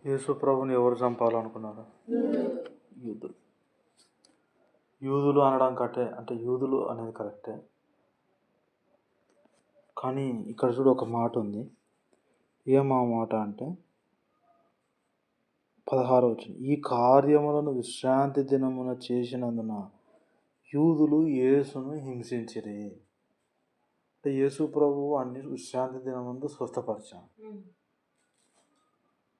యేసు ప్రభుని ఎవరు చంపాలనుకున్నారు? యూదులు. యూదులు అనడం కట్టే, అంటే యూదులు అనేది కరెక్టే. కానీ ఇక్కడ చూడు ఒక మాట ఉంది. ఏమా మాట అంటే 16వ వచనం, ఈ కార్యములను విశ్రాంతి దినమున చేసినందున యూదులు యేసును హింసించిరి. అంటే యేసు ప్రభువు అన్ని విశ్రాంతి దినమందు స్వస్థపరిచాడు.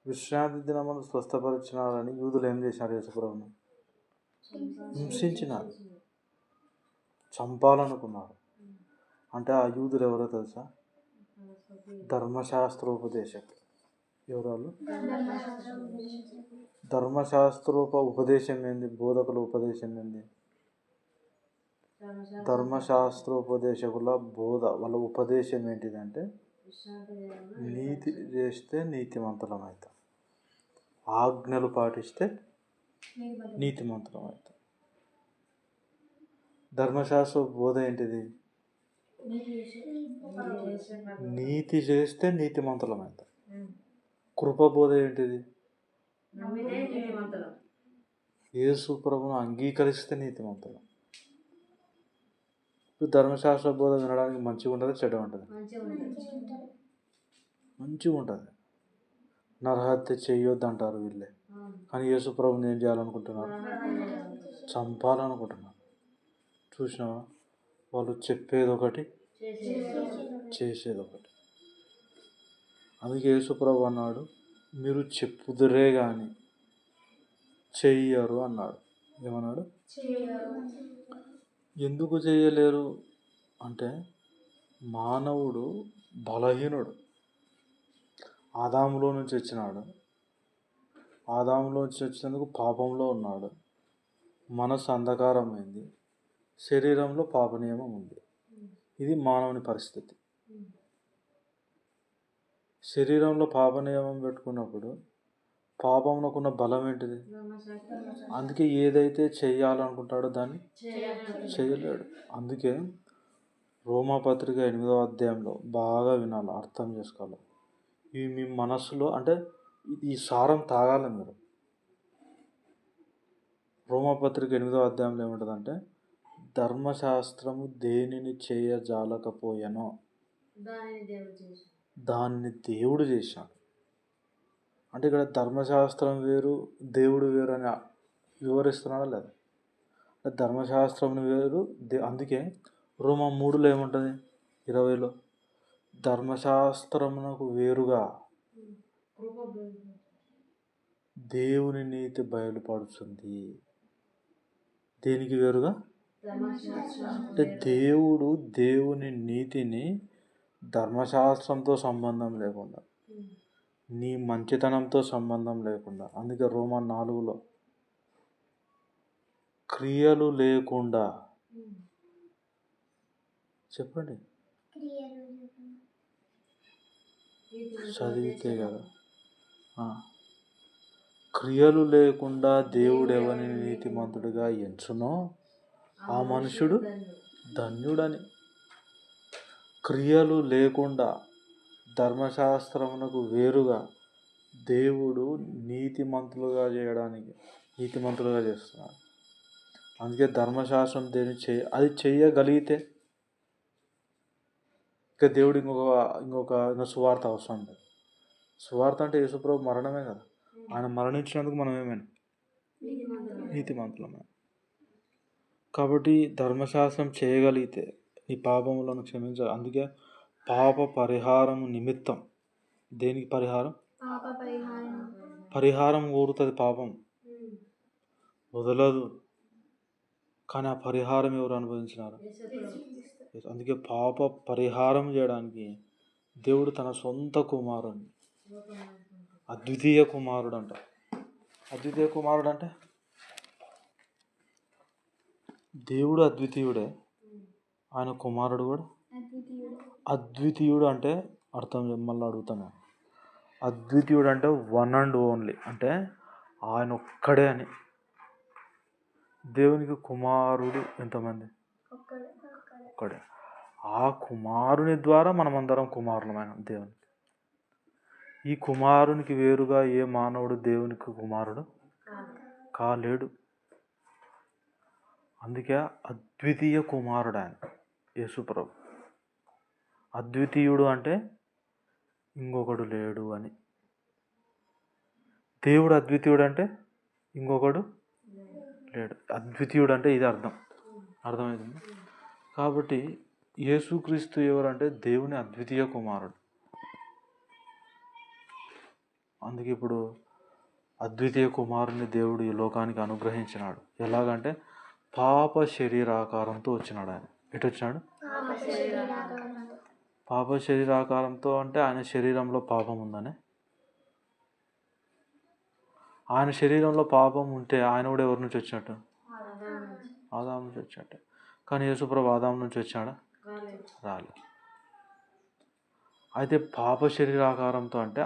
విశ్రాంతి దినమందు స్వస్థపరిచినాడని యూదులు ఏం చేశారు? యేసు ప్రభుని హింసించినారు, చంపాలనుకున్నారు. అంటే ఆ యూదులు ఎవరో తెలుసా? ధర్మశాస్త్రోపదేశకులు. ఎవరు? ఉపదేశం ఏంది? బోధకుల ఉపదేశం ఏంది? ధర్మశాస్త్రోపదేశకుల బోధ, వాళ్ళ ఉపదేశం ఏంటిదంటే నీతి చేస్తే నీతిమంతులం అవుతాం, ఆజ్ఞలు పాటిస్తే నీతిమంతులం అవుతాం. ధర్మశాస్త్ర బోధ ఏంటిది? నీతి చేస్తే నీతిమంతులం అవుతాం. కృప బోధ ఏంటిది? యేసు ప్రభువును అంగీకరిస్తే నీతిమంతులం. ఇప్పుడు ధర్మశాస్త్ర బోధ వినడానికి మంచిగా ఉంటుంది, చెడ్డ ఉంటుంది? మంచిగా ఉంటుంది. నరహత్య చేయొద్దు అంటారు వీళ్ళే, కానీ యేసు ప్రభువుని ఏం చేయాలనుకుంటున్నారు? చంపాలనుకుంటున్నారు. చూసినావా? వాళ్ళు చెప్పేది ఒకటి, చేసేది ఒకటి. అందుకే యేసు ప్రభు అన్నాడు, మీరు చెప్పుదురే కానీ చెయ్యరు అన్నాడు. ఏమన్నాడు? ఎందుకు చేయలేరు అంటే మానవుడు బలహీనుడు. ఆదాములో నుంచి వచ్చినాడు. ఆదాములో నుంచి వచ్చినందుకు పాపంలో ఉన్నాడు. మనసు అంధకారమైంది. శరీరంలో పాప నియమం ఉంది. ఇది మానవుని పరిస్థితి. శరీరంలో పాప నియమం పెట్టుకున్నప్పుడు పాపమునకున్న బలం ఏంటిది? అందుకే ఏదైతే చేయాలనుకుంటాడో దాన్ని చేయలేడు. అందుకే రోమాపత్రిక 8వ అధ్యాయంలో బాగా వినాలి, అర్థం చేసుకోవాలి. ఇవి మీ మనస్సులో, అంటే ఈ సారం తాగాలి మీరు. రోమాపత్రిక 8వ అధ్యాయంలో ఏముంటుందంటే, ధర్మశాస్త్రము దేనిని చేయజాలకపోయానో దాన్ని దేవుడు చేశాడు. అంటే ఇక్కడ ధర్మశాస్త్రం వేరు, దేవుడు వేరు అని వివరిస్తున్నాడా లేదా? ధర్మశాస్త్రం వేరు, అందుకే రోమా 3లో ఏముంటుంది? 20లో ధర్మశాస్త్రమునకు వేరుగా దేవుని నీతి బయలుపడుతుంది. దేనికి వేరుగా? అంటే దేవుడు దేవుని నీతిని ధర్మశాస్త్రంతో సంబంధం లేకుండా, నీ మంచితనంతో సంబంధం లేకుండా, అందుకే రోమా 4లో క్రియలు లేకుండా, చెప్పండి చదివితే కదా, క్రియలు లేకుండా దేవుడు ఎవరిని నీతిమంతుడిగా ఎంచునో ఆ మనుషుడు ధన్యుడని. క్రియలు లేకుండా ధర్మశాస్త్రమునకు వేరుగా దేవుడు నీతిమంతులుగా చేస్తున్నాడు. అందుకే ధర్మశాస్త్రం అది చేయగలిగితే ఇక దేవుడు ఇంకొక సువార్త అవసరం లేదు. సువార్త అంటే యేసుప్రభు మరణమే కదా. ఆయన మరణించినందుకు మనం ఏమైనా నీతిమంతులమే. కాబట్టి ధర్మశాస్త్రం చేయగలిగితే నీ పాపములను క్షమించాలి. అందుకే పాప పరిహారం నిమిత్తం. దేనికి పరిహారం? పరిహారం కోరుతుంది పాపం, వదలదు. కానీ ఆ పరిహారం ఎవరు అనుభవించినారు? అందుకే పాప పరిహారం చేయడానికి దేవుడు తన సొంత కుమారుని, అద్వితీయ కుమారుడు అంట. అద్వితీయ కుమారుడు అంటే దేవుడు అద్వితీయుడే, ఆయన కుమారుడు కూడా అద్వితీయుడు. అంటే అర్థం మళ్ళీ అడుగుతాను. అద్వితీయుడు అంటే వన్ అండ్ ఓన్లీ, అంటే ఆయన ఒక్కడే అని. దేవునికి కుమారుడు ఎంతమంది? ఒక్కడే. ఆ కుమారుని ద్వారా మనమందరం కుమారులమైన దేవునికి. ఈ కుమారునికి వేరుగా ఏ మానవుడు దేవునికి కుమారుడు కాలేడు. అందుకే అద్వితీయ కుమారుడు ఆయన యేసుప్రభు. అద్వితీయుడు అంటే ఇంకొకడు లేడు అని. దేవుడు అద్వితీయుడు అంటే ఇంకొకడు లేడు. అద్వితీయుడు అంటే ఇది అర్థమవుతుంది. కాబట్టి యేసుక్రీస్తు ఎవరంటే దేవుని అద్వితీయ కుమారుడు. అందుకే ఇప్పుడు అద్వితీయ కుమారుని దేవుడు ఈ లోకానికి అనుగ్రహించినాడు. ఎలాగంటే పాప శరీరాకారంతో వచ్చినాడు. ఆయన ఎటు వచ్చినాడు? పాప శరీరాకారంతో అంటే ఆయన శరీరంలో పాపం ఉందని. ఆయన శరీరంలో పాపం ఉంటే ఆయన కూడా ఎవరి నుంచి వచ్చినట్టు? ఆదాము నుంచి వచ్చినట్టు. కానీ యేసుప్రభు ఆదాము నుంచి వచ్చాడా? రాలే. అయితే పాప శరీరాకారంతో అంటే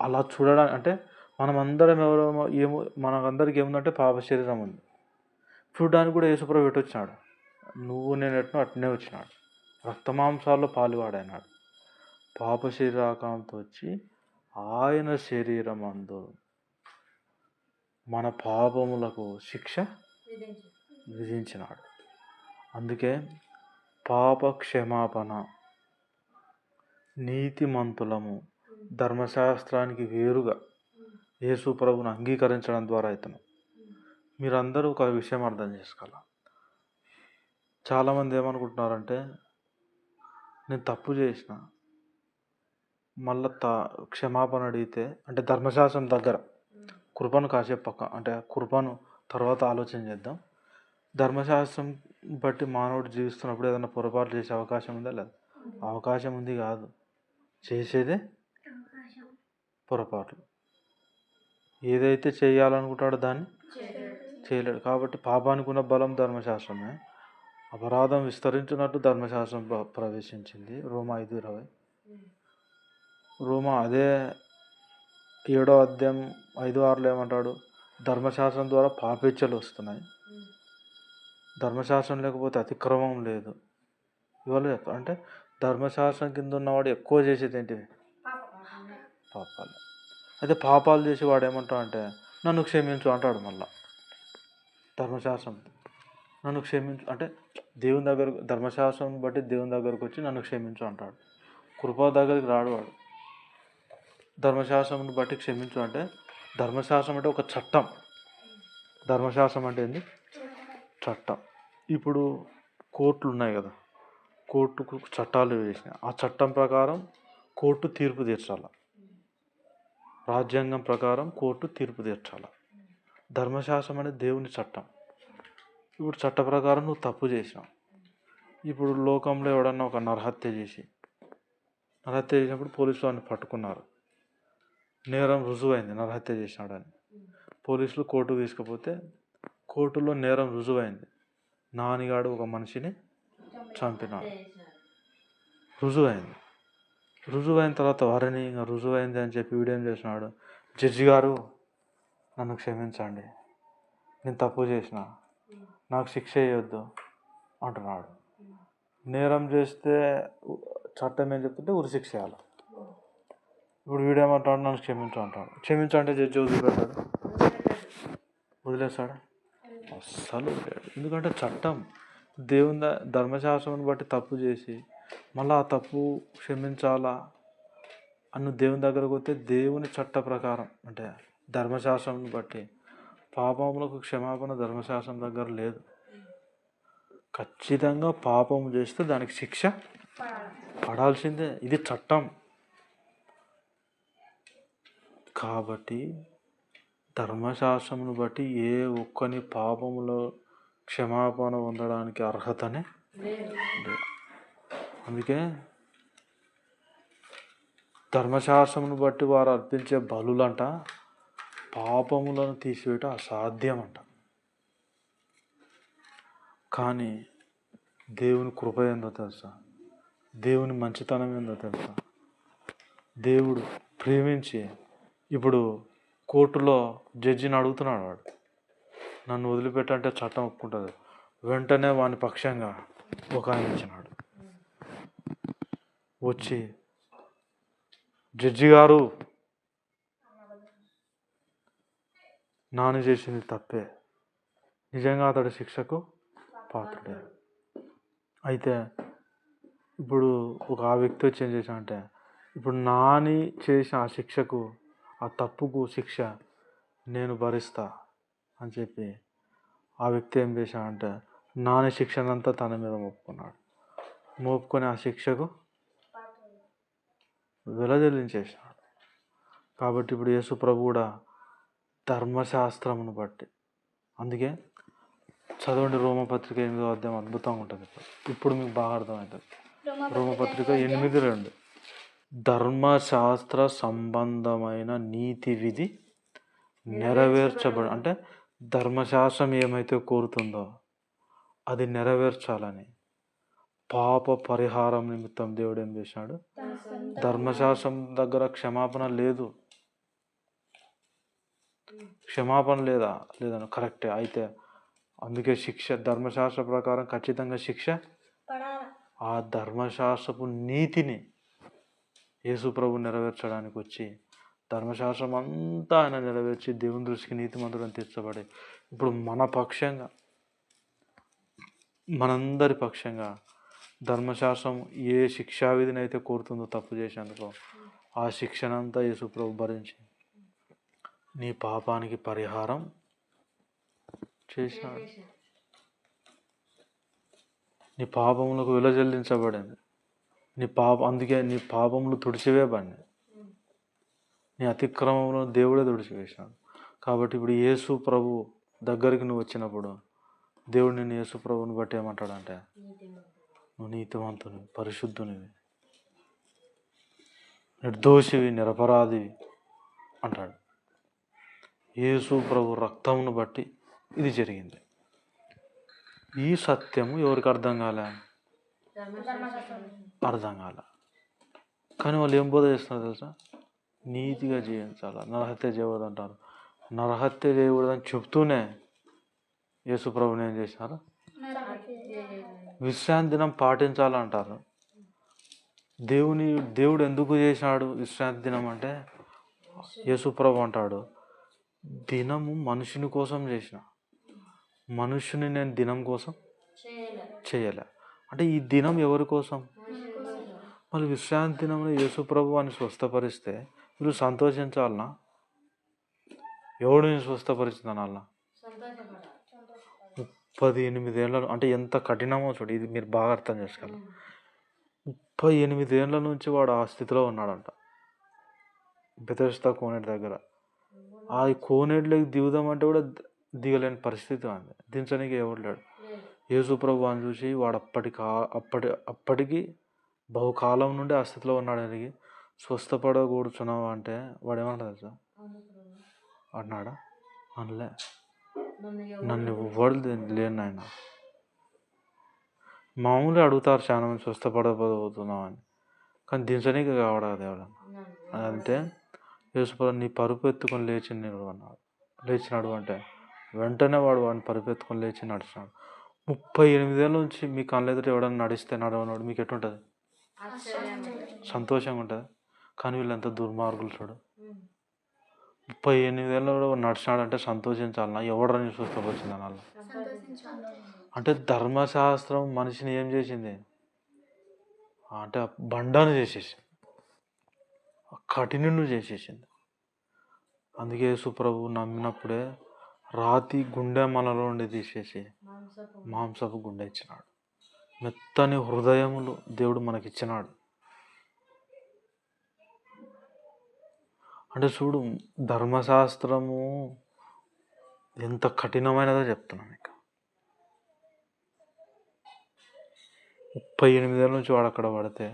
అలా చూడడానికి అంటే మనమందరం మనకందరికి ఏముందంటే పాప శరీరం ఉంది. చూడడానికి కూడా యేసుప్రభు ఎటు వచ్చినాడు? నువ్వు నేను ఎట్నో అట్నే వచ్చినాడు. రక్తమాంసాల్లో పాలువాడైనాడు. పాప శరీరాకారంతో వచ్చి ఆయన శరీరం అందు మన పాపములకు శిక్ష విధించినాడు. అందుకే పాప క్షమాపణ, నీతిమంతులము, ధర్మశాస్త్రానికి వేరుగా యేసు ప్రభువును అంగీకరించడం ద్వారా అవుతున్నాం. మీరందరూ ఒక విషయం అర్థం చేసుకోవాలి. చాలామంది ఏమనుకుంటున్నారంటే నేను తప్పు చేసిన మళ్ళీ క్షమాపణ అడిగితే అంటే ధర్మశాస్త్రం దగ్గర కృపను కాసేపు పక్క అంటే కృపను తర్వాత ఆలోచన చేద్దాం. ధర్మశాస్త్రం బట్టి మానవుడు జీవిస్తున్నప్పుడు ఏదైనా పొరపాటు చేసే అవకాశం ఉందా? లేదు. అవకాశం ఉంది కాదు, చేసేదే పొరపాట్లు. ఏదైతే చేయాలనుకుంటాడో దాన్ని చేయలేడు. కాబట్టి పాపానికి ఉన్న బలం ధర్మశాస్త్రమే. అపరాధం విస్తరించినట్టు ధర్మశాస్త్రం ప్రవేశించింది. రోమా 5:20. రోమా అదే 7వ అధ్యాయం 5:6 ఏమంటాడు? ధర్మశాస్త్రం ద్వారా పాపేచ్ఛలు వస్తున్నాయి, ధర్మశాస్త్రం లేకపోతే అతిక్రమం లేదు. ఇవాళ అంటే ధర్మశాస్త్రం కింద ఉన్నవాడు ఎక్కువ చేసేది ఏంటివి? పాపాలు. అయితే పాపాలు చేసి వాడు ఏమంటాడు అంటే నన్ను క్షమించు అంటాడు. మళ్ళా ధర్మశాస్త్రం నన్ను క్షమించు అంటే దేవుని దగ్గర ధర్మశాస్త్రం బట్టి దేవుని దగ్గరకు వచ్చి నన్ను క్షమించు అంటాడు. కృప దగ్గరికి రాడు వాడు. ధర్మశాస్త్రం బట్టి క్షమించు అంటే ధర్మశాస్త్రం అంటే ఒక చట్టం. ధర్మశాస్త్రం అంటే ఏంది? చట్టం. ఇప్పుడు కోర్టులు ఉన్నాయి కదా, కోర్టుకు చట్టాలు వేసినాయి. ఆ చట్టం ప్రకారం కోర్టు తీర్పు తీర్చాలి. రాజ్యాంగం ప్రకారం కోర్టు తీర్పు తీర్చాలి. ధర్మశాస్త్రం అనేది దేవుని చట్టం. ఇప్పుడు చట్ట ప్రకారం నువ్వు తప్పు చేసినావు. ఇప్పుడు లోకంలో ఎవడన్నా ఒక నరహత్య చేసినప్పుడు పోలీసులు వాడిని పట్టుకున్నారు. నేరం రుజువైంది, నరహత్య చేసినాడని. పోలీసులు కోర్టుకు తీసుకుపోతే కోర్టులో నేరం రుజువైంది. నానిగాడు ఒక మనిషిని చంపినాడు. రుజువైన తర్వాత వారిని ఇంకా రుజువైంది అని చెప్పి వీడేం చేసినాడు? జడ్జి గారు నన్ను క్షమించండి, నేను తప్పు చేసిన, నాకు శిక్ష వేయొద్దు అంటున్నాడు. నేరం చేస్తే చట్టం ఏం చెప్తుంటే ఉరిశిక్ష వేయాలి. ఇప్పుడు వీడేమంటాడు? నన్ను క్షమించు అంటాడు. క్షమించంటే జడ్జి వదిలేస్తాడా? అస్సలు లేడు. ఎందుకంటే చట్టం దేవుని ధర్మశాస్త్రం బట్టి తప్పు చేసి మళ్ళీ ఆ తప్పు క్షమించాలా అన్ను దేవుని దగ్గరకు వస్తే దేవుని చట్ట ప్రకారం అంటే ధర్మశాస్త్రం బట్టి పాపములకు క్షమాపణ ధర్మశాస్త్రం దగ్గర లేదు. ఖచ్చితంగా పాపం చేస్తే దానికి శిక్ష పడాల్సిందే. ఇది చట్టం. కాబట్టి ధర్మశాస్త్రమును బట్టి ఏ ఒక్కని పాపములో క్షమాపణ పొందడానికి అర్హతనే లేదు. అందుకే ధర్మశాస్త్రమును బట్టి వారు అర్పించే బలులంట పాపములను తీసివేయటం అసాధ్యమంట. కానీ దేవుని కృప ఏందో తెలుసా? దేవుని మంచితనం ఏందో తెలుసా? దేవుడు ప్రేమించి ఇప్పుడు కోర్టులో జడ్జిని అడుగుతున్నాడు. వాడు నన్ను వదిలిపెట్టంటే చట్టం ఒప్పుకుంటుంది. వెంటనే వాని పక్షంగా ఒక ఆయన ఇచ్చినాడు. వచ్చి జడ్జి గారు నాని చేసింది తప్పే, నిజంగా అతడు శిక్షకు పాత్రుడే. అయితే ఇప్పుడు ఆ వ్యక్తి వచ్చి ఏం చేశాడంటే, ఇప్పుడు నాని చేసిన ఆ శిక్షకు, ఆ తప్పుకు శిక్ష నేను భరిస్తా అని చెప్పి ఆ వ్యక్తి ఏం చేశాడంటే నాని శిక్షనంతా తన మీద మోపుకొని ఆ శిక్షకు వెలజల్లించేసినాడు. కాబట్టి ఇప్పుడు యేసు ప్రభు కూడా ధర్మశాస్త్రమును బట్టి, అందుకే చదవండి రోమపత్రిక 8వ అధ్యాయం, అద్భుతంగా ఉంటుంది. ఇప్పుడు మీకు బాగా అర్థమవుతుంది. రోమపత్రిక 8:2 ధర్మశాస్త్ర సంబంధమైన నీతి విధి నెరవేర్చబడి, అంటే ధర్మశాస్త్రం ఏమైతే కోరుతుందో అది నెరవేర్చాలని పాప పరిహారం నిమిత్తం దేవుడు ఏం చేశాడు, ధర్మశాస్త్రం దగ్గర క్షమాపణ లేదు, క్షమాపణ లేదని కరెక్టే. అయితే అందుకే శిక్ష ధర్మశాస్త్ర ప్రకారం ఖచ్చితంగా శిక్ష. ఆ ధర్మశాస్త్రపు నీతిని యేసుప్రభు నెరవేర్చడానికి వచ్చి ధర్మశాస్త్రం అంతా ఆయన నెరవేర్చి దేవుని దృష్టికి నీతిమంతుడని తీర్చబడి ఇప్పుడు మన పక్షంగా, మనందరి పక్షంగా ధర్మశాస్త్రం ఏ శిక్షావిధిని అయితే కోరుతుందో తప్పు చేసేందుకు, ఆ శిక్షనంతా యేసుప్రభు భరించి నీ పాపానికి పరిహారం చేశాడు. నీ పాపములకు విలజల్లించబడింది. అందుకే నీ పాపములు తుడిచివేయబడినాయి, నీ అతిక్రమములను దేవుడే తుడిచివేశాడు. కాబట్టి ఇప్పుడు యేసు ప్రభు దగ్గరికి నువ్వు వచ్చినప్పుడు దేవుడు నిన్ను యేసు ప్రభుని బట్టి ఏమంటాడంటే, నువ్వు నీతివంతునివి, పరిశుద్ధునివి, నిర్దోషివి, నిరపరాధివి అంటాడు. యేసు ప్రభు రక్తమును బట్టి ఇది జరిగింది. ఈ సత్యము ఎవరికి అర్థం కాలే? అర్థం కాలే. కానీ వాళ్ళు ఏం బోధ చేస్తున్నారు తెలుసా? నీతిగా జీవించాలా, నరహత్య చేయకూడదు అంటారు. నరహత్య చేయకూడదని చెప్తూనే యేసు ప్రభుని ఏం చేశారు? విశ్రాంతి దినం పాటించాలంటారు. దేవుడు ఎందుకు చేశాడు విశ్రాంతి దినం అంటే, యేసు ప్రభు అంటాడు, దినము మనుషుని కోసం చేసిన, మనుషుని నేను దినం కోసం చేయలే. అంటే ఈ దినం ఎవరి కోసం? మళ్ళీ విశ్రాంతి దినంలో యేసు ప్రభు అని స్వస్థపరిస్తే మీరు సంతోషించాలనా? ఎవడిని స్వస్థపరిచిందని అలా 38 ఏళ్ళ, అంటే ఎంత కఠినమో చూడు, ఇది మీరు బాగా అర్థం చేసుకోవాలి. 38 ఏళ్ళ నుంచి వాడు ఆ స్థితిలో ఉన్నాడంట, బెతెస్దా కోనేటి దగ్గర. ఆ కోనేటిలోకి దిగుదామంటే కూడా దిగలేని పరిస్థితి ఉంది, దించడానికి ఎవడు లేడు. యేసు ప్రభు అని చూసి వాడు అప్పటికి బహుకాలం నుండి ఆ స్థితిలో ఉన్నాడు. అడిగి స్వస్థపడకూడుచున్నావా అంటే వాడు ఏమంటాడు తెలుసా? అన్నాడా? అనలే, నన్ను ఎవ్వడు లేను ఆయన. మామూలుగా అడుగుతారు చాలా మంది స్వస్థపడబోతున్నావు అని, కానీ దించనీకి కావడా దేవుడు అంటే యేసుప్రభు నీ పరుపు ఎత్తుకొని లేచినాడు అంటే వెంటనే వాడిని పరుపు ఎత్తుకొని లేచి నడిచినాడు. 38 ఏళ్ళ నుంచి మీ కళ్ళ ఎదుట ఎవడన్నా నడవనాడు మీకు ఎట్లుంటుంది? సంతోషంగా ఉంటుంది. కానీ వీళ్ళంత దుర్మార్గులు చూడు, 38 ఏళ్ళ నడిచినాడంటే సంతోషించాలన్నా? ఎవడని స్వస్థపరిచిందని అలా అంటే ధర్మశాస్త్రం మనిషిని ఏం చేసింది అంటే బండను చేసేసింది, కఠినను చేసేసింది. అందుకే యేసుప్రభు నమ్మినప్పుడే రాతి గుండె మనలో ఉండి తీసేసి మాంసపు గుండె ఇచ్చినాడు. మెత్తని హృదయములు దేవుడు మనకిచ్చినాడు. అంటే చూడు, ధర్మశాస్త్రము ఎంత కఠినమైనదో చెప్తున్నాను ఇక. 38 ఏళ్ళ నుంచి వాడు అక్కడ పడితే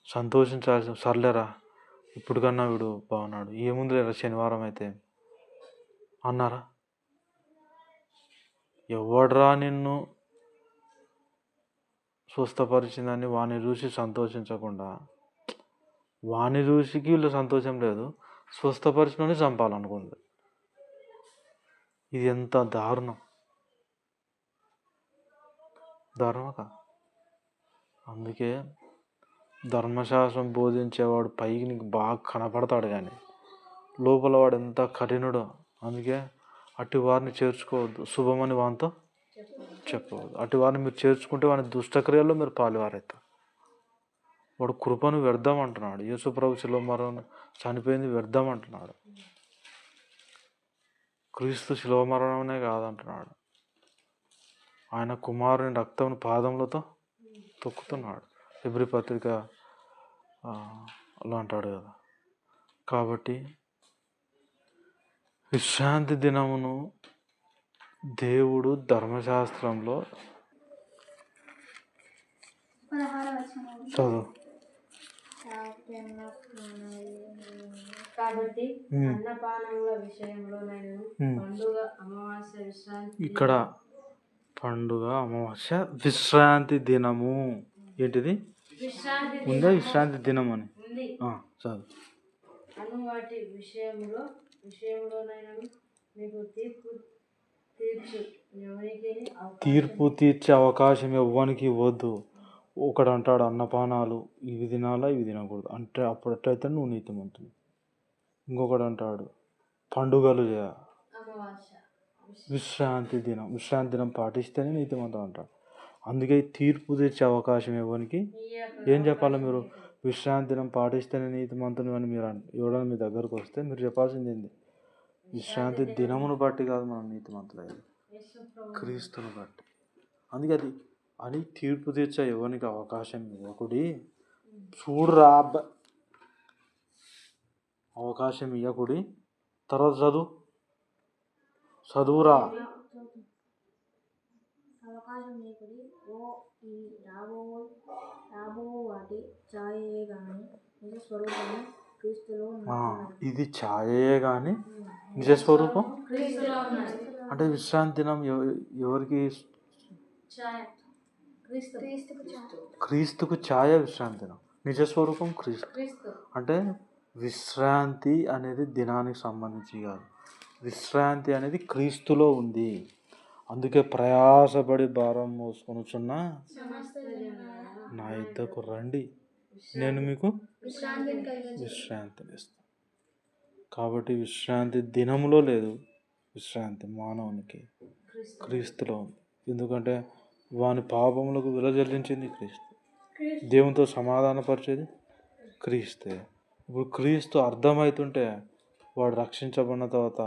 సంతోషించాల్సిన, సర్లేరా ఇప్పుడు కన్నా వీడు బాగున్నాడు, ఏముంది లేరా శనివారం అయితే అన్నారా? ఎవడ్రా నిన్ను స్వస్థపరిచిందని వాణ్ణి చూసి సంతోషించకుండా, వాణ్ణి చూసికి వీళ్ళు సంతోషం లేదు, స్వస్థపరిచినని చంపాలనుకుంది. ఇది ఎంత దారుణం కాదు? అందుకే ధర్మశాస్త్రం బోధించేవాడు పైకి నీకు బాగా కనపడతాడు, కానీ లోపల వాడు ఎంత కఠినుడో. అందుకే అటు వారిని చేర్చుకోవద్దు, శుభమని వానితో చెప్పవద్దు. అటు వారిని మీరు చేర్చుకుంటే వాని దుష్టక్రియల్లో మీరు పాలువారైతారు. వాడు కృపను వ్యర్థం అంటున్నాడు. యేసుప్రభు శిలువ మరణం చనిపోయింది వ్యర్థం అంటున్నాడు. క్రీస్తు శిలువ మరణమే కాదంటున్నాడు. ఆయన కుమారుని రక్తం పాదములతో తొక్కుతున్నాడు. హెబ్రీ పత్రిక అలా అంటాడు కదా. కాబట్టి విశ్రాంతి దినమును దేవుడు ధర్మశాస్త్రంలో చదువు. కాబట్టి అన్నపానముల విషయంలో పండుగ, అమావాస్య, విశ్రాంతి, ఇక్కడ పండుగ, అమావాస్య, విశ్రాంతి దినము ఏంటిది ఉందా? విశ్రాంతి దినం అని చదువు. అను వాటి విషయంలోనైనా మీకు తీర్పు తీర్చే అవకాశం ఎవ్వనికి ఇవ్వద్దు. ఒకడు అంటాడు అన్నపానాలు ఇవి తినాలా ఇవి తినకూడదు అంటే అప్పుడట్టయితే నువ్వు నీతిమంతుడు. ఇంకొకడు అంటాడు పండుగలు విశ్రాంతి దినం పాటిస్తేనే నీతిమంతుడు అంటాడు. అందుకే తీర్పు తీర్చే అవకాశం ఎవరికి ఏం చెప్పాలి? మీరు విశ్రాంతి దినం పాటిస్తేనే నీతిమంతుడు అని మీరు ఎవరైనా మీ దగ్గరకు వస్తే మీరు చెప్పాల్సింది ఏంది? విశ్రాంతి దినమును బట్టి కాదు మనం నీతిమంతులు అయ్యేది, క్రీస్తుని బట్టి. అందుకే అది తీర్పు తీర్చే ఎవరికి అవకాశం ఇవ్వకుడి. చూడురా అవకాశం ఇవ్వకుడి. తర్వాత చదువురా. అవకాశం లేకుడి. రాబో వాటి ఛాయయే గాని నిజ స్వరూపము క్రీస్తులో ఉన్నది. ఇది ఛాయయే గాని నిజస్వరూపం అంటే విశ్రాంతి దినం ఎవరికి? క్రీస్తుకు ఛాయ విశ్రాంతి దినం. నిజస్వరూపం క్రీస్తు. అంటే విశ్రాంతి అనేది దినానికి సంబంధించి కాదు, విశ్రాంతి అనేది క్రీస్తులో ఉంది. అందుకే ప్రయాసపడి భారం మోసుకొనుచున్న నా యుద్ధకు రండి, నేను మీకు విశ్రాంతిని ఇస్తాను. కాబట్టి విశ్రాంతి దినములో లేదు, విశ్రాంతి మానవునికి క్రీస్తులో ఉంది. ఎందుకంటే వాని పాపములకు విల చెల్లించింది క్రీస్తు, దేవునితో సమాధానపరిచేది క్రీస్తే. ఇప్పుడు క్రీస్తు అర్థమవుతుంటే వాడు రక్షించబడిన తర్వాత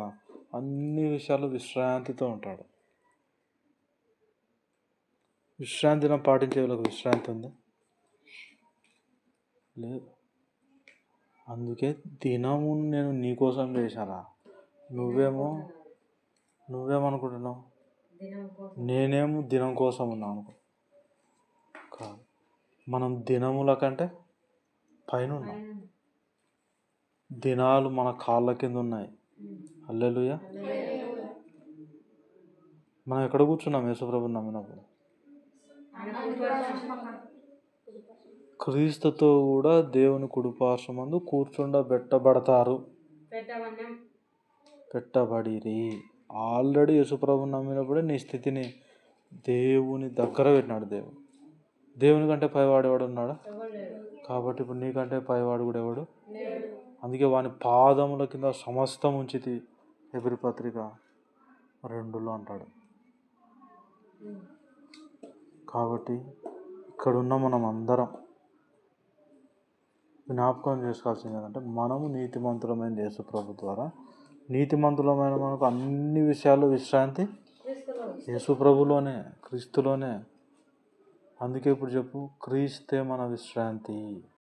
అన్ని విషయాలు విశ్రాంతితో ఉంటాడు. విశ్రాంతి దినం పాటించే వాళ్ళకి విశ్రాంతి ఉంది లేదు. అందుకే దినము నేను నీకోసం చేశారా, నువ్వేమనుకుంటున్నావు? నేనేమో దినం కోసం ఉన్నాను కాదు. మనం దినముల కంటే పైన ఉన్నాం. దినాలు మన కాళ్ళ కింద ఉన్నాయి. హల్లెలూయా. మనం ఎక్కడ కూర్చున్నాం? యేసుప్రభుని నమ్మినప్పుడు క్రీస్తుతో కూడా దేవుని కుడిపార్శ్వమందు కూర్చుండబెట్టబడతారు. పెట్టబడిరి. ఆల్రెడీ యేసుప్రభుని నమ్మినప్పుడే నీ స్థితిని దేవుని దగ్గర పెట్టినాడు దేవుడు. దేవుని కంటే పైవాడు ఎవడు ఉన్నాడా? కాబట్టి ఇప్పుడు నీకంటే పైవాడు కూడా ఎవడు? అందుకే వాని పాదముల కింద సమస్తం ఉంచితి, హెబ్రీ పత్రిక 2లో అంటాడు. కాబట్టి ఇక్కడున్న మనం అందరం జ్ఞాపకం చేసుకోవాల్సింది ఏంటంటే మనము నీతిమంతులమైన యేసుప్రభు ద్వారా. నీతిమంతులమైన మనకు అన్ని విషయాలు విశ్రాంతి యేసుప్రభులోనే, క్రీస్తులోనే. అందుకే ఇప్పుడు చెప్పు, క్రీస్తే మన విశ్రాంతి.